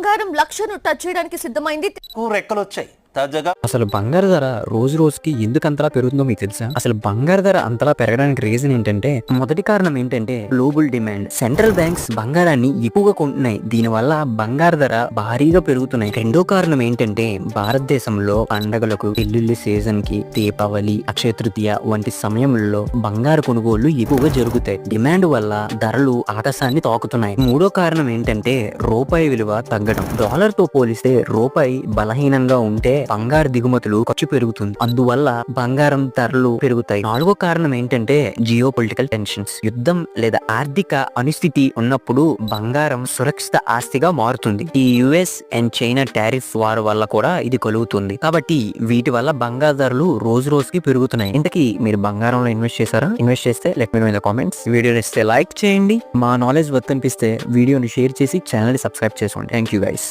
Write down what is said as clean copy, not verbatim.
బంగారం లక్షను టచ్ చేయడానికి సిద్ధమైంది. రెక్కలు వచ్చాయి తాజాగా. అసలు బంగారు ధర రోజు రోజుకి ఎందుకు అంతలా పెరుగుతుందో మీకు తెలుసా? అసలు బంగారు ధర అంతలా పెరగడానికి రీజన్ ఏంటంటే, మొదటి కారణం ఏంటంటే గ్లోబల్ డిమాండ్. సెంట్రల్ బ్యాంక్స్ బంగారాన్ని ఎక్కువగా కొంటున్నాయి, దీనివల్ల బంగారు ధర భారీగా పెరుగుతున్నాయి. రెండో కారణం ఏంటంటే, భారతదేశంలో పండగలకు, పెళ్లిళ్ల సీజన్ కి, దీపావళి, అక్షయ తృతీయ వంటి సమయంలో బంగారు కొనుగోళ్లు ఎక్కువగా జరుగుతాయి. డిమాండ్ వల్ల ధరలు ఆకాశాన్ని తాకుతున్నాయి. మూడో కారణం ఏంటంటే, రూపాయి విలువ తగ్గడం. డాలర్ తో పోలిస్తే రూపాయి బలహీనంగా ఉంటే బంగారు దిగుమతులు ఖర్చు పెరుగుతుంది, అందువల్ల బంగారం ధరలు పెరుగుతాయి. నాలుగో కారణం ఏంటంటే, జియో పొలిటికల్ టెన్షన్స్. యుద్ధం లేదా ఆర్థిక అనిస్థితి ఉన్నప్పుడు బంగారం సురక్షిత ఆస్తిగా మారుతుంది. ఈ US and China tariff war వల్ల కూడా ఇది కలుగుతుంది. కాబట్టి వీటి వల్ల బంగారు ధరలు రోజు రోజుకి పెరుగుతున్నాయి. ఇంతకీ మీరు బంగారంలో ఇన్వెస్ట్ చేశారా? ఇన్వెస్ట్ చేస్తే let me know in the comments. వీడియోని ఇస్తే లైక్ చేయండి. మా నాలెడ్జ్ వర్త్ అనిపిస్తే వీడియోని షేర్ చేసి ఛానల్ ని సబ్స్క్రైబ్ చేసుకోండి. Thank you guys.